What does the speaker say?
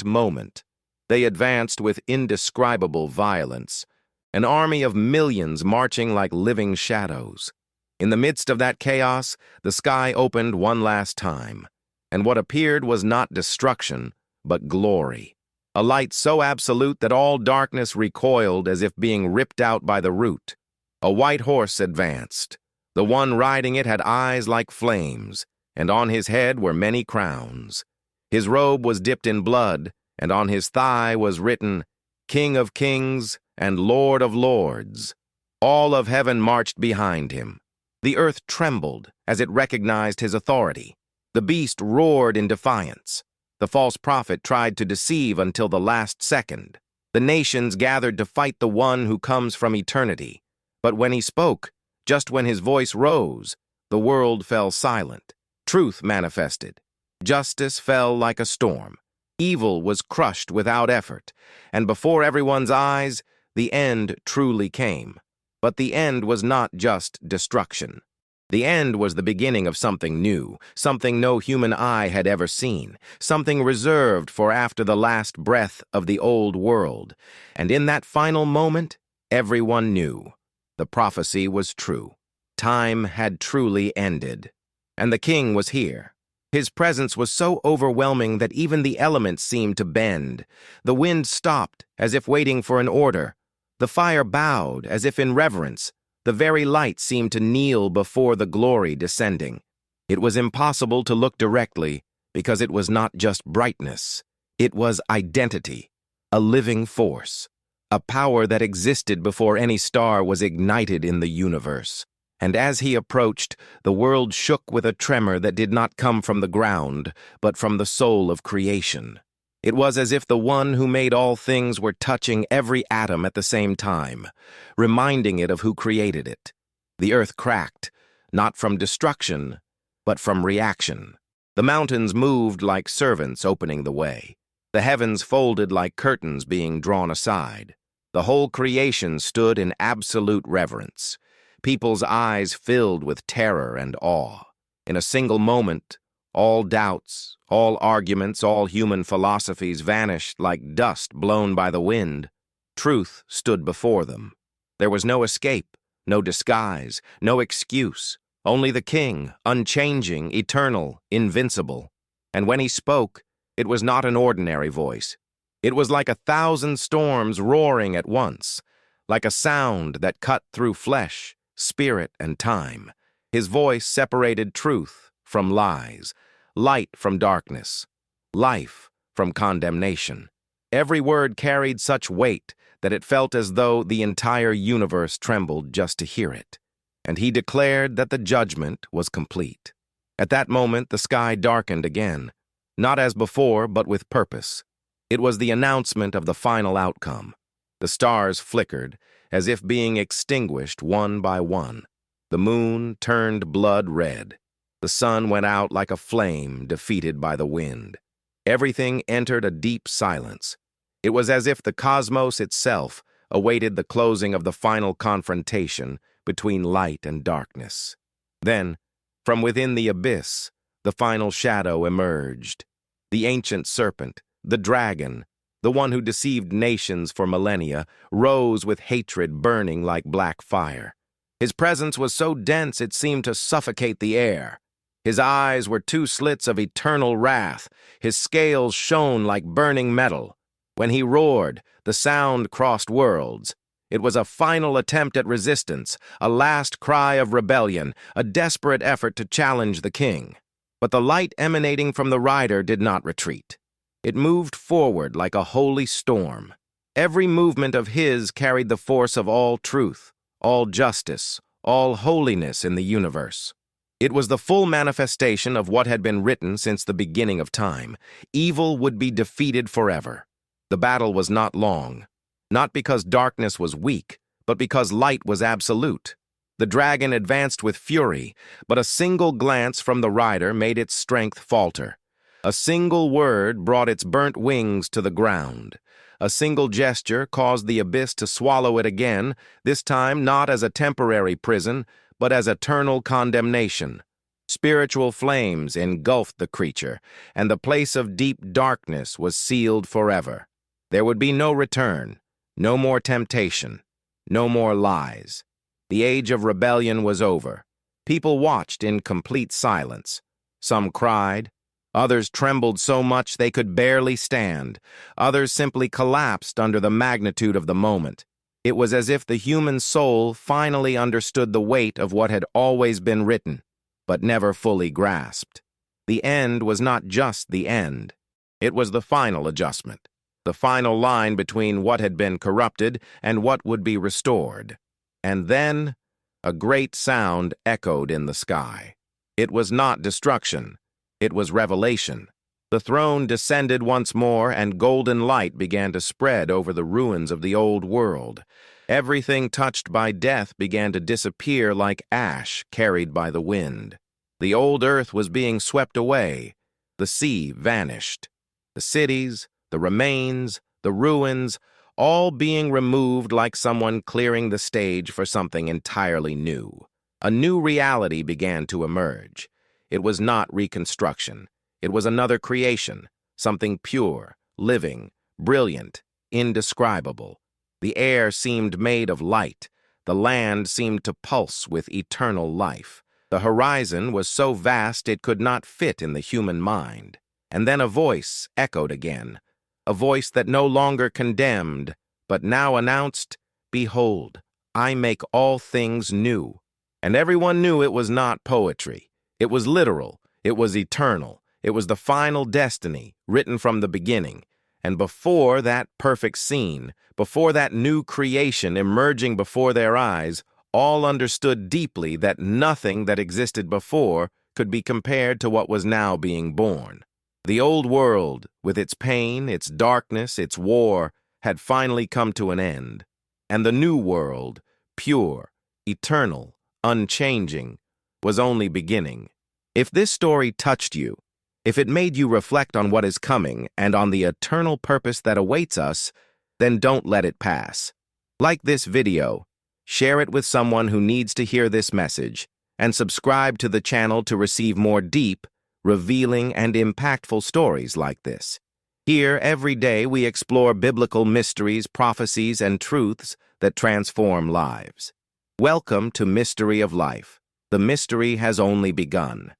moment. They advanced with indescribable violence, an army of millions marching like living shadows. In the midst of that chaos, the sky opened one last time, and what appeared was not destruction, but glory. A light so absolute that all darkness recoiled as if being ripped out by the root. A white horse advanced. The one riding it had eyes like flames, and on his head were many crowns. His robe was dipped in blood, and on his thigh was written, King of Kings and Lord of Lords. All of heaven marched behind him. The earth trembled as it recognized his authority. The beast roared in defiance. The false prophet tried to deceive until the last second. The nations gathered to fight the one who comes from eternity. But when he spoke, just when his voice rose, the world fell silent. Truth manifested. Justice fell like a storm. Evil was crushed without effort, and before everyone's eyes, the end truly came. But the end was not just destruction. The end was the beginning of something new, something no human eye had ever seen, something reserved for after the last breath of the old world. And in that final moment, everyone knew. The prophecy was true. Time had truly ended. And the king was here. His presence was so overwhelming that even the elements seemed to bend. The wind stopped, as if waiting for an order. The fire bowed, as if in reverence. The very light seemed to kneel before the glory descending. It was impossible to look directly, because it was not just brightness. It was identity, a living force, a power that existed before any star was ignited in the universe. And as he approached, the world shook with a tremor that did not come from the ground, but from the soul of creation. It was as if the one who made all things were touching every atom at the same time, reminding it of who created it. The earth cracked, not from destruction, but from reaction. The mountains moved like servants opening the way. The heavens folded like curtains being drawn aside. The whole creation stood in absolute reverence. People's eyes filled with terror and awe. In a single moment, all doubts, all arguments, all human philosophies vanished like dust blown by the wind. Truth stood before them. There was no escape, no disguise, no excuse. Only the king, unchanging, eternal, invincible. And when he spoke, it was not an ordinary voice. It was like 1,000 storms roaring at once, like a sound that cut through flesh, spirit, and time. His voice separated truth from lies, light from darkness, life from condemnation. Every word carried such weight that it felt as though the entire universe trembled just to hear it. And he declared that the judgment was complete. At that moment, the sky darkened again, not as before, but with purpose. It was the announcement of the final outcome. The stars flickered, as if being extinguished one by one. The moon turned blood red. The sun went out like a flame defeated by the wind. Everything entered a deep silence. It was as if the cosmos itself awaited the closing of the final confrontation between light and darkness. Then, from within the abyss, the final shadow emerged. The ancient serpent, the dragon, the one who deceived nations for millennia, rose with hatred burning like black fire. His presence was so dense it seemed to suffocate the air. His eyes were two slits of eternal wrath. His scales shone like burning metal. When he roared, the sound crossed worlds. It was a final attempt at resistance, a last cry of rebellion, a desperate effort to challenge the king. But the light emanating from the rider did not retreat. It moved forward like a holy storm. Every movement of his carried the force of all truth, all justice, all holiness in the universe. It was the full manifestation of what had been written since the beginning of time. Evil would be defeated forever. The battle was not long, not because darkness was weak, but because light was absolute. The dragon advanced with fury, but a single glance from the rider made its strength falter. A single word brought its burnt wings to the ground. A single gesture caused the abyss to swallow it again, this time not as a temporary prison, but as eternal condemnation. Spiritual flames engulfed the creature, and the place of deep darkness was sealed forever. There would be no return, no more temptation, no more lies. The age of rebellion was over. People watched in complete silence. Some cried. Others trembled so much they could barely stand. Others simply collapsed under the magnitude of the moment. It was as if the human soul finally understood the weight of what had always been written, but never fully grasped. The end was not just the end. It was the final adjustment, the final line between what had been corrupted and what would be restored. And then, a great sound echoed in the sky. It was not destruction. It was revelation. The throne descended once more, and golden light began to spread over the ruins of the old world. Everything touched by death began to disappear like ash carried by the wind. The old earth was being swept away. The sea vanished. The cities, the remains, the ruins, all being removed like someone clearing the stage for something entirely new. A new reality began to emerge. It was not reconstruction. It was another creation, something pure, living, brilliant, indescribable. The air seemed made of light. The land seemed to pulse with eternal life. The horizon was so vast it could not fit in the human mind. And then a voice echoed again, a voice that no longer condemned, but now announced, "Behold, I make all things new." And everyone knew it was not poetry. It was literal. It was eternal. It was the final destiny, written from the beginning. And before that perfect scene, before that new creation emerging before their eyes, all understood deeply that nothing that existed before could be compared to what was now being born. The old world, with its pain, its darkness, its war, had finally come to an end. And the new world, pure, eternal, unchanging, was only beginning. If this story touched you, if it made you reflect on what is coming and on the eternal purpose that awaits us, then don't let it pass. Like this video, share it with someone who needs to hear this message, and subscribe to the channel to receive more deep, revealing, and impactful stories like this. Here, every day, we explore biblical mysteries, prophecies, and truths that transform lives. Welcome to Mystery of Life. The mystery has only begun.